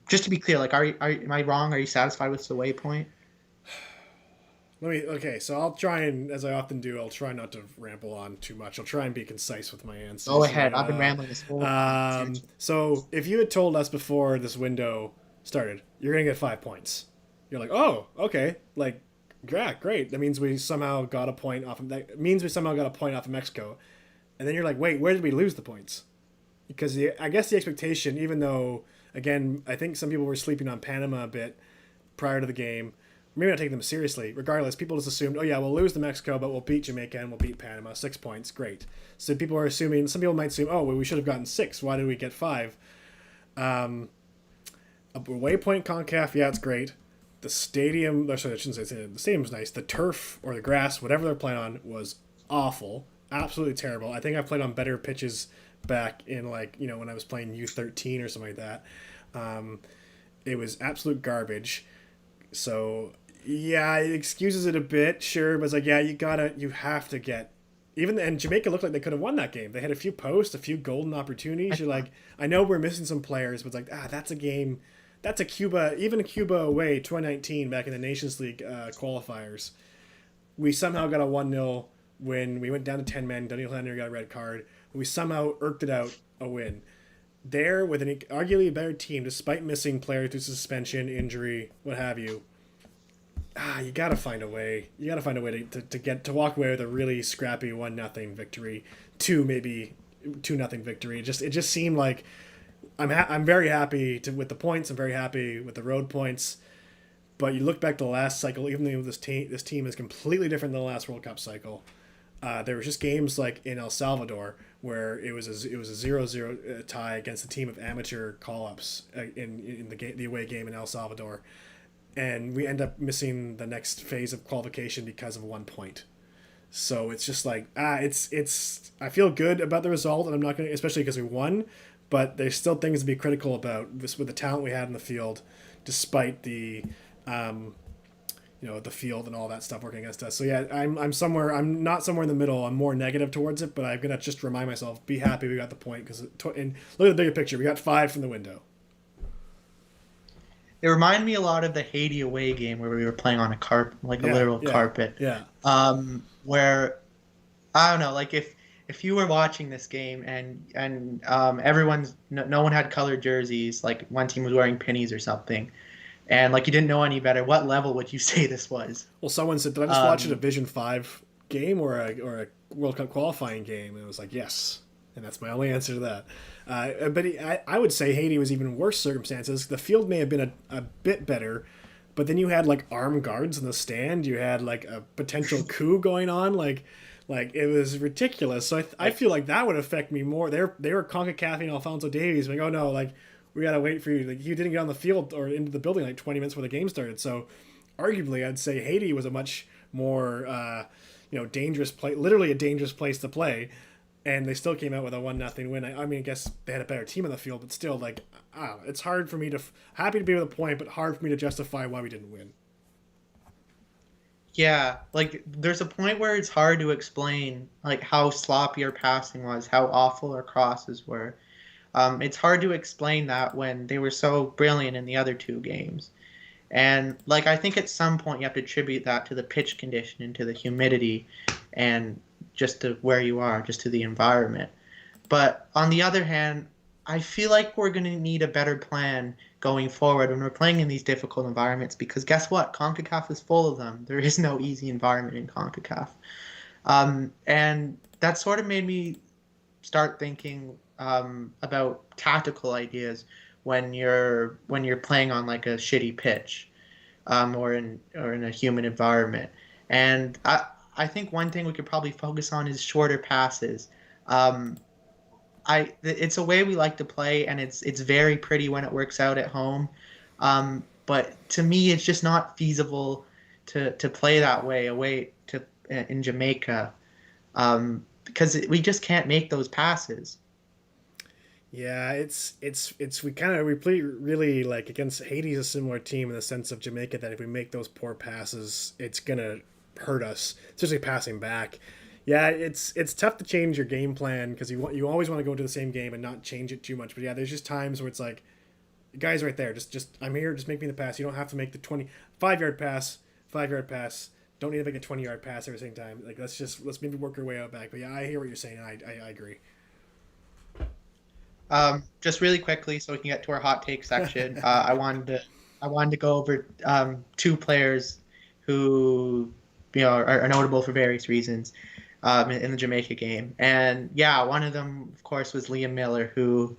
Just to be clear, like, am I wrong? Are you satisfied with the away point? Okay, so I'll try and, as I often do, I'll try not to ramble on too much. I'll try and be concise with my answers. Go ahead. I've been rambling this whole time. So if you had told us before this window started, you're going to get 5 points. You're like, oh, okay. Like, yeah, great. That means we somehow got a point off of Mexico. And then you're like, wait, where did we lose the points? Because I guess the expectation, even though, again, I think some people were sleeping on Panama a bit prior to the game, maybe not taking them seriously. Regardless, people just assumed, oh yeah, we'll lose to Mexico, but we'll beat Jamaica and we'll beat Panama. 6 points, great. So people are assuming, some people might assume, oh, well, we should have gotten 6. Why did we get 5? Away point CONCACAF, yeah, it's great. The stadium, sorry, I shouldn't say the stadium's nice. The turf or the grass, whatever they're playing on, was awful. Absolutely terrible. I think I played on better pitches back in, like, you know, when I was playing U13 or something like that. It was absolute garbage. So yeah, it excuses it a bit, sure, but it's like, yeah, you have to get, and Jamaica looked like they could have won that game. They had a few posts, a few golden opportunities. You're like, I know we're missing some players, but it's like, that's a game, that's a Cuba, even a Cuba away, 2019, back in the Nations League qualifiers. We somehow got a 1-0 win. We went down to 10 men. Daniel Henry got a red card. We somehow irked it out a win. There, with an arguably better team, despite missing players through suspension, injury, what have you, you gotta find a way. You gotta find a way to walk away with a really scrappy 1-0 victory, maybe 2-0 victory. It just seemed like I'm very happy with the points. I'm very happy with the road points. But you look back to the last cycle, even though this team is completely different than the last World Cup cycle. There was just games like in El Salvador where it was a 0-0 tie against a team of amateur call-ups in the away game in El Salvador, and we end up missing the next phase of qualification because of 1 point. So it's just like it's I feel good about the result, and I'm not going to, especially because we won, but there's still things to be critical about with the talent we had in the field, despite the the field and all that stuff working against us. So yeah, I'm not somewhere in the middle. I'm more negative towards it, but I'm gonna just remind myself, be happy we got the point, because and look at the bigger picture. We got 5 from the window. It reminded me a lot of the Haiti away game where we were playing on a carpet, like a literal carpet. Yeah. Where I don't know, like if you were watching this game and no one had colored jerseys, like one team was wearing pennies or something, and like you didn't know any better, what level would you say this was? Well, someone said, did I just watch a Division 5 game or a World Cup qualifying game? And it was like, yes. And that's my only answer to that. But I would say Haiti was even worse circumstances. The field may have been a bit better, but then you had like armed guards in the stand. You had like a potential coup going on. Like it was ridiculous. So I feel like that would affect me more. They were CONCACAFing Alphonso Davies, like, oh no, like, we gotta wait for you. Like, you didn't get on the field or into the building like 20 minutes before the game started. So, arguably, I'd say Haiti was a much more, dangerous play. Literally a dangerous place to play, and they still came out with a 1-0 win. I mean, I guess they had a better team on the field, but still, like, it's hard for me to happy to be with a point, but hard for me to justify why we didn't win. Yeah, like there's a point where it's hard to explain like how sloppy our passing was, how awful our crosses were. It's hard to explain that when they were so brilliant in the other two games. And like I think at some point you have to attribute that to the pitch condition and to the humidity and just to where you are, just to the environment. But on the other hand, I feel like we're going to need a better plan going forward when we're playing in these difficult environments because guess what? CONCACAF is full of them. There is no easy environment in CONCACAF. And that sort of made me start thinking about tactical ideas when you're playing on like a shitty pitch or in a humid environment. And I think one thing we could probably focus on is shorter passes. Um, it's a way we like to play, and it's very pretty when it works out at home. But to me, it's just not feasible to play that way away to in Jamaica because we just can't make those passes. Yeah, it's we play really like against Haiti is a similar team in the sense of Jamaica that if we make those poor passes, it's gonna hurt us, especially passing back. Yeah, it's tough to change your game plan because you always want to go into the same game and not change it too much. But yeah, there's just times where it's like, guys, right there, just I'm here, just make me the pass. You don't have to make the 25 yard pass, 5 yard pass. Don't need to make a 20 yard pass every single time. Like let's maybe work our way out back. But yeah, I hear what you're saying. I agree. Just really quickly, so we can get to our hot take section. I wanted to go over two players who are notable for various reasons in the Jamaica game, and yeah, one of them, of course, was Liam Miller, who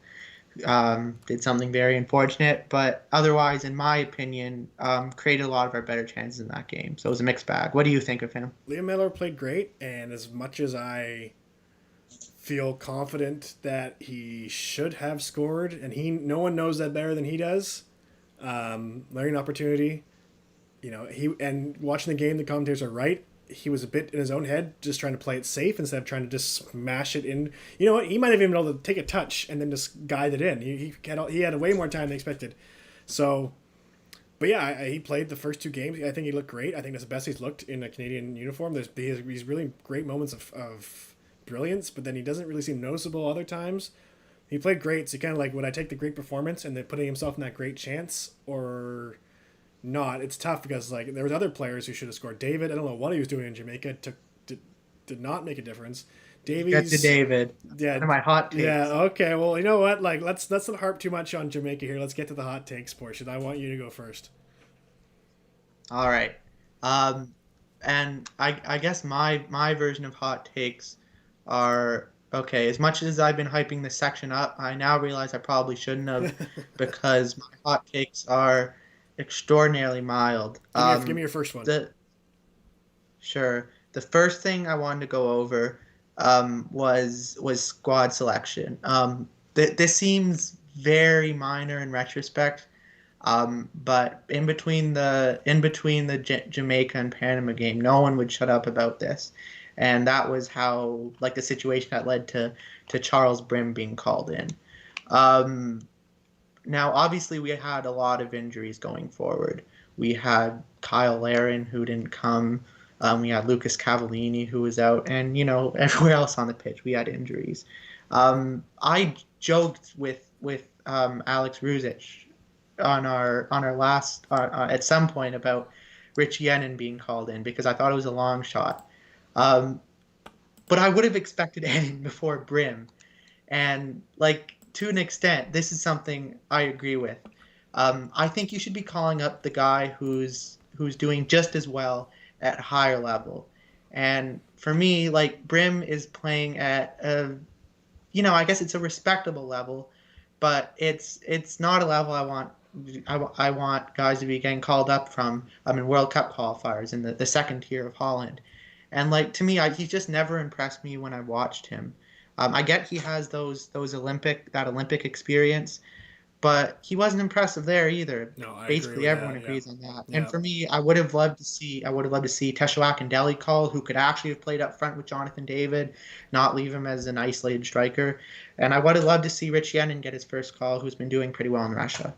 did something very unfortunate, but otherwise, in my opinion, created a lot of our better chances in that game. So it was a mixed bag. What do you think of him? Liam Miller played great, and as much as I feel confident that he should have scored, and no one knows that better than he does. Learning opportunity, he and watching the game, the commentators are right. He was a bit in his own head, just trying to play it safe instead of trying to just smash it in. You know what? He might have even been able to take a touch and then just guide it in. He had way more time than expected. So, but yeah, he played the first two games. I think he looked great. I think that's the best he's looked in a Canadian uniform. He's really great moments of brilliance, but then he doesn't really seem noticeable other times. He played great, so kind of like, would I take the great performance and then putting himself in that great chance or not? It's tough because like there was other players who should have scored. David, I don't know what he was doing in Jamaica, did not make a difference. Davies, Get to David. yeah, One of my hot takes. yeah, okay. Well, you know what? Like, let's not harp too much on Jamaica here. Let's get to the hot takes portion. I want you to go first. All right. And I guess my version of hot takes are okay. As much as I've been hyping this section up, I now realize I probably shouldn't have because my hot takes are extraordinarily mild. Give me your first one. Sure. The first thing I wanted to go over was squad selection. This seems very minor in retrospect, but in between the Jamaica and Panama game, no one would shut up about this. And that was how, like, the situation that led to Charles Brim being called in. Now, obviously, we had a lot of injuries going forward. We had Kyle Larin, who didn't come. We had Lucas Cavallini, who was out. And, everywhere else on the pitch, we had injuries. I joked with Alex Ruzic on our last at some point about Rich Yennon being called in because I thought it was a long shot. But I would have expected Eddie before Brim. And, like, to an extent, this is something I agree with. I think you should be calling up the guy who's doing just as well at a higher level. And for me, like, Brim is playing at I guess it's a respectable level, but it's not a level I want guys to be getting called up from in World Cup qualifiers in the second tier of Holland. And, like, to me, he's just never impressed me when I watched him. I get he has that Olympic experience, but he wasn't impressive there either. No, I Basically, agree with everyone that, agrees yeah. on that. Yeah. And for me, I would have loved to see Teshuak and Deli call, who could actually have played up front with Jonathan David, not leave him as an isolated striker. And I would have loved to see Rich Yennon get his first call, who's been doing pretty well in Russia.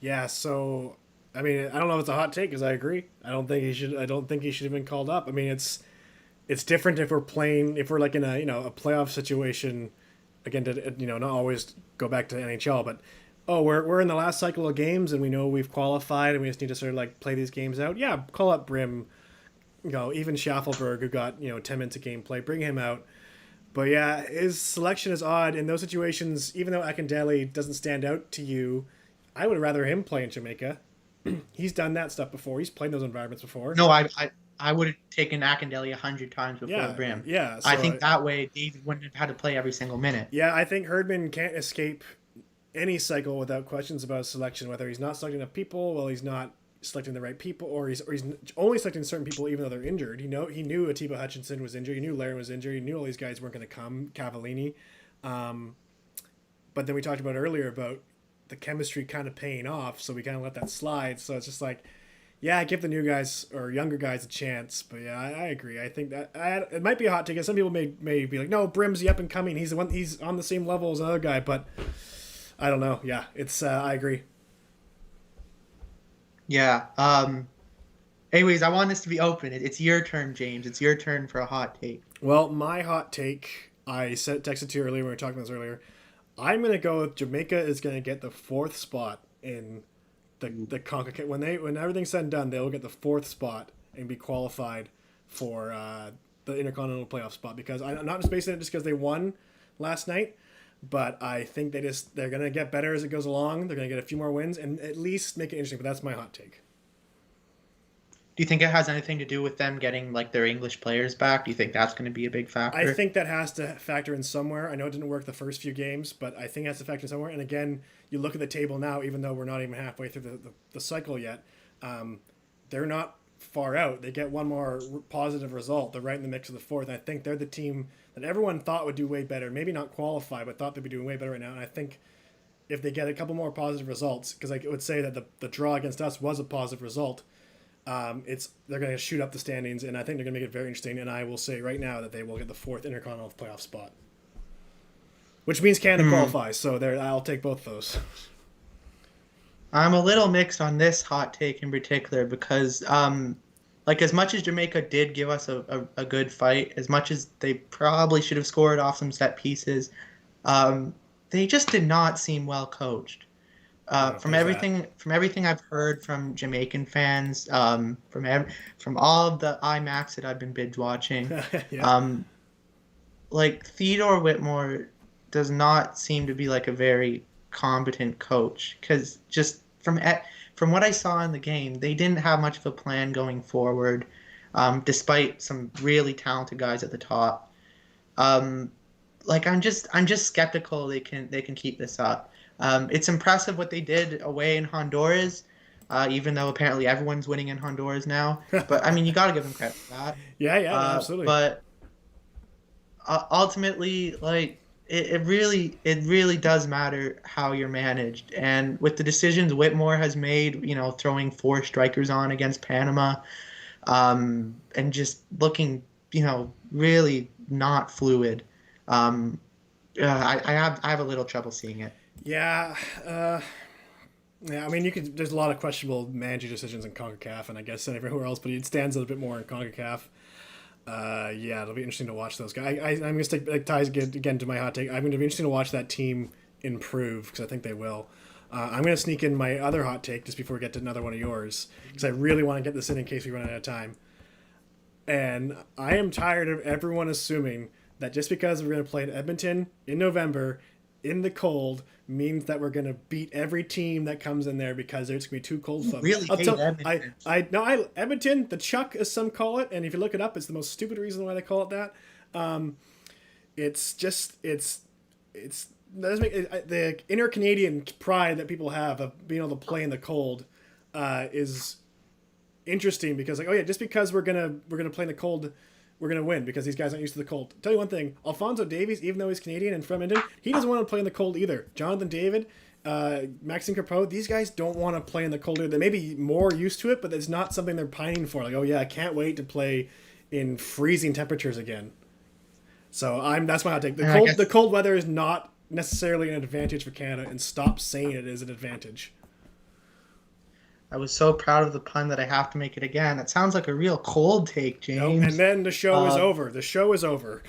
Yeah, so I mean, I don't know if it's a hot take because I agree. I don't think he should have been called up. I mean, it's different if we're like in a a playoff situation again, to not always go back to NHL, but we're in the last cycle of games and we know we've qualified and we just need to sort of like play these games out. Yeah, call up Brim, even Schaffelberg, who got 10 minutes of gameplay, bring him out. But yeah, his selection is odd in those situations. Even though Akindele doesn't stand out to you, I would rather him play in Jamaica. He's done that stuff before. He's played those environments before. No, I would have taken Akindele 100 times before Brim. Yeah. So I think that way David wouldn't have had to play every single minute. Yeah, I think Herdman can't escape any cycle without questions about selection, whether he's not selecting enough people, well, he's not selecting the right people, or he's only selecting certain people even though they're injured. He knew Atiba Hutchinson was injured. He knew Laren was injured. He knew all these guys weren't going to come. Cavallini. But then we talked about earlier about the chemistry kind of paying off, so we kind of let that slide. So it's just like, yeah, give the new guys or younger guys a chance. But yeah, I agree. I think that it might be a hot take. Some people may be like, no, Brim's the up and coming. He's on the same level as another guy. But I don't know. Yeah, it's I agree. Yeah. Anyways, I want this to be open. It's your turn, James. It's your turn for a hot take. Well, my hot take, I texted to you earlier when we were talking about this earlier. I'm going to go with Jamaica is going to get the 4th spot in the CONCACAF. When everything's said and done, they'll get the 4th spot and be qualified for the Intercontinental Playoff spot. Because I'm not just basing it just because they won last night, but I think they're going to get better as it goes along. They're going to get a few more wins and at least make it interesting. But that's my hot take. Do you think it has anything to do with them getting like their English players back? Do you think that's going to be a big factor? I think that has to factor in somewhere. I know it didn't work the first few games, but I think it has to factor in somewhere. And again, you look at the table now, even though we're not even halfway through the cycle yet, they're not far out. They get one more positive result. They're right in the mix of the 4th. I think they're the team that everyone thought would do way better. Maybe not qualify, but thought they'd be doing way better right now. And I think if they get a couple more positive results, because I would say that the draw against us was a positive result, they're going to shoot up the standings, and I think they're going to make it very interesting. And I will say right now that they will get the 4th Intercontinental Playoff spot, which means Canada qualifies. So I'll take both those. I'm a little mixed on this hot take in particular because, as much as Jamaica did give us a good fight, as much as they probably should have scored off some set pieces, they just did not seem well coached. From everything I've heard from Jamaican fans, from all of the IMAX that I've been binge watching, Yeah. Theodore Whitmore does not seem to be like a very competent coach, because just from what I saw in the game, they didn't have much of a plan going forward, despite some really talented guys at the top. I'm just skeptical they can keep this up. It's impressive what they did away in Honduras, even though apparently everyone's winning in Honduras now. But I mean, you got to give them credit for that. Yeah, absolutely. But ultimately, it really does matter how you're managed. And with the decisions Whitmore has made, throwing 4 strikers on against Panama, and just looking, really not fluid. I have a little trouble seeing it. Yeah, I mean, there's a lot of questionable manager decisions in CONCACAF, and I guess everywhere else, but it stands out a bit more in CONCACAF. Yeah, it'll be interesting to watch those guys. I'm going to stick ties again to my hot take. I'm going to be interesting to watch that team improve, because I think they will. I'm going to sneak in my other hot take just before we get to another one of yours, because I really want to get this in case we run out of time. And I am tired of everyone assuming that just because we're going to play in Edmonton in November in the cold means that we're going to beat every team that comes in there because it's going to be too cold for them. Really hate Edmonton. Edmonton, the Chuck, as some call it, and if you look it up, it's the most stupid reason why they call it that. The inner Canadian pride that people have of being able to play in the cold is interesting, because just because we're gonna play in the cold, we're going to win because these guys aren't used to the cold. I'll tell you one thing, Alphonso Davies, even though he's Canadian and from India, he doesn't want to play in the cold either. Jonathan David, Maxime Crepeau, these guys don't want to play in the cold either. They may be more used to it, but it's not something they're pining for. I can't wait to play in freezing temperatures again. So that's my hot take. The cold weather is not necessarily an advantage for Canada, and stop saying it is an advantage. I was so proud of the pun that I have to make it again. That sounds like a real cold take, James. Nope. And then the show is over. The show is over.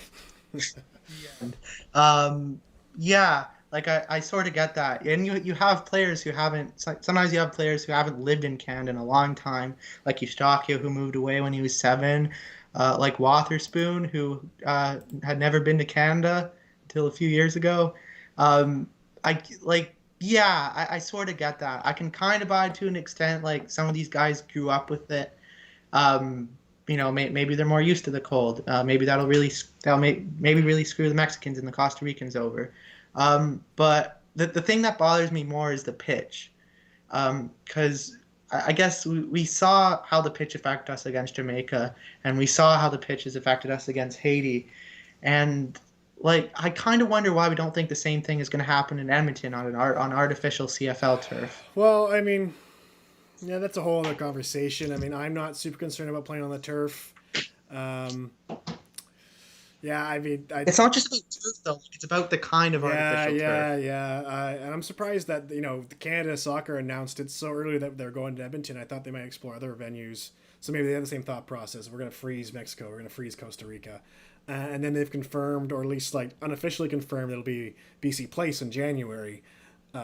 Yeah, like I sort of get that. And you have players who haven't sometimes you have players who haven't lived in Canada in a long time, like Eustaquio who moved away when he was 7, like Wotherspoon who had never been to Canada until a few years ago. I like yeah, I sort of get that. I can kind of buy to an extent, like some of these guys grew up with it. Um, maybe they're more used to the cold. Maybe maybe really screw the Mexicans and the Costa Ricans over. But the thing that bothers me more is the pitch, because I guess we saw how the pitch affected us against Jamaica, and we saw how the pitch has affected us against Haiti, and like I kind of wonder why we don't think the same thing is going to happen in Edmonton on artificial CFL turf. Well, I mean, yeah, that's a whole other conversation. I mean, I'm not super concerned about playing on the turf. Um, yeah, I mean, It's not just about turf though; it's about the kind of artificial turf. and I'm surprised that the Canada Soccer announced it so early that they're going to Edmonton. I thought they might explore other venues. So maybe they have the same thought process. We're going to freeze Mexico. We're going to freeze Costa Rica, and then they've confirmed, or at least like unofficially confirmed, it'll be BC Place in January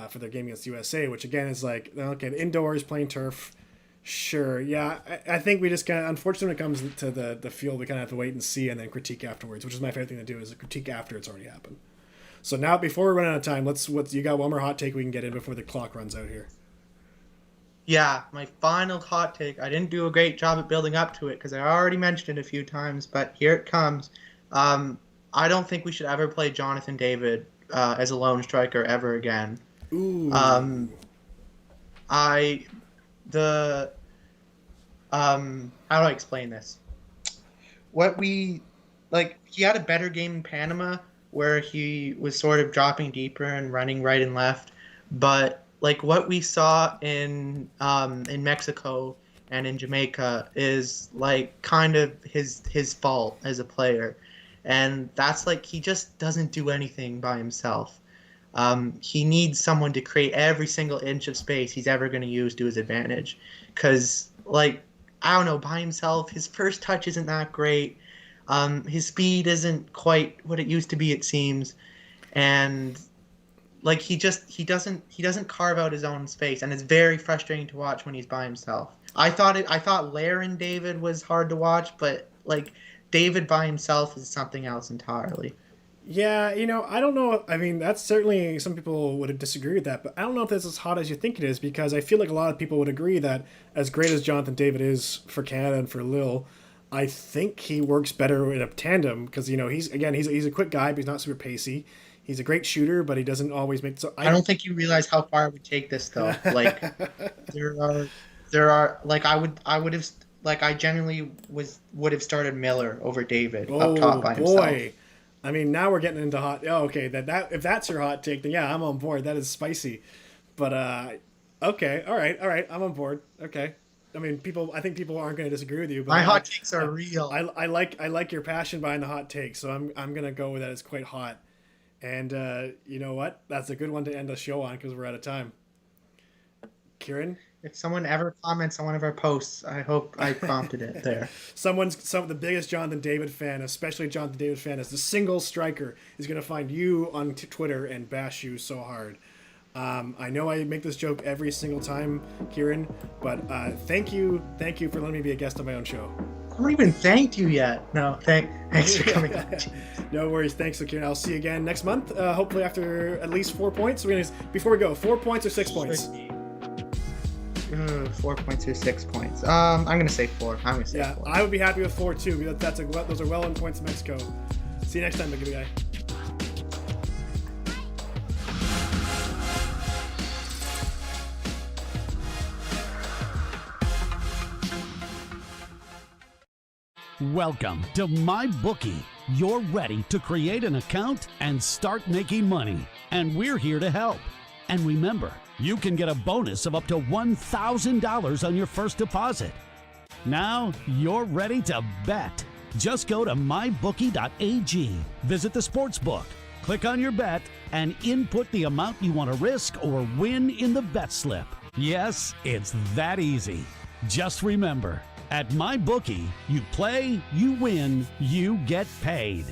for their game against USA. Which again is like, okay, indoors playing turf. Sure, yeah. I think we just kind of, unfortunately, when it comes to the field, we kind of have to wait and see and then critique afterwards, which is my favorite thing to do, is a critique after it's already happened. So now, before we run out of time, you got one more hot take we can get in before the clock runs out here. Yeah, my final hot take. I didn't do a great job at building up to it because I already mentioned it a few times, but here it comes. I don't think we should ever play Jonathan David as a lone striker ever again. Ooh. The how do I explain this? He had a better game in Panama where he was sort of dropping deeper and running right and left, but like what we saw in Mexico and in Jamaica is like kind of his fault as a player, and that's like he just doesn't do anything by himself. He needs someone to create every single inch of space he's ever going to use to his advantage. Because, like, I don't know, by himself, his first touch isn't that great. His speed isn't quite what it used to be, it seems. And, like, he doesn't carve out his own space. And it's very frustrating to watch when he's by himself. I thought Laren David was hard to watch, but, like, David by himself is something else entirely. Yeah, I don't know. I mean, that's certainly, some people would disagree with that, but I don't know if it's as hot as you think it is, because I feel like a lot of people would agree that as great as Jonathan David is for Canada and for Lille, I think he works better in a tandem because, he's a quick guy, but he's not super pacey. He's a great shooter, but he doesn't always make. So I don't think you realize how far it would take this though. Like there are like I would have like I genuinely would have started Miller over David up top by himself. Boy. I mean, now we're getting into hot. Oh, okay. That if that's your hot take, then yeah, I'm on board. That is spicy. But okay, all right, I'm on board. Okay. I mean, I think people aren't going to disagree with you. But my hot takes are real. I like your passion behind the hot take, so I'm gonna go with that. It's quite hot. And you know what? That's a good one to end the show on because we're out of time. Kieran? If someone ever comments on one of our posts, I hope I prompted it there. The biggest Jonathan David fan, especially Jonathan David fan, as the single striker, is going to find you on Twitter and bash you so hard. I know I make this joke every single time, Kieran, but thank you for letting me be a guest on my own show. I haven't even thanked you yet. No, thanks for coming on. No worries. Thanks, Kieran. I'll see you again next month, hopefully after at least 4 points. Before we go, 4 points or 6 points? 4 points or 6 points. I'm gonna say 4. I'm gonna say 4. I would be happy with 4 too. Because those are well-earned points in Mexico. See you next time, big guy. Welcome to MyBookie. You're ready to create an account and start making money, and we're here to help. And remember, you can get a bonus of up to $1,000 on your first deposit. Now you're ready to bet. Just go to mybookie.ag, visit the sportsbook, click on your bet, and input the amount you want to risk or win in the bet slip. Yes, it's that easy. Just remember, at MyBookie, you play, you win, you get paid.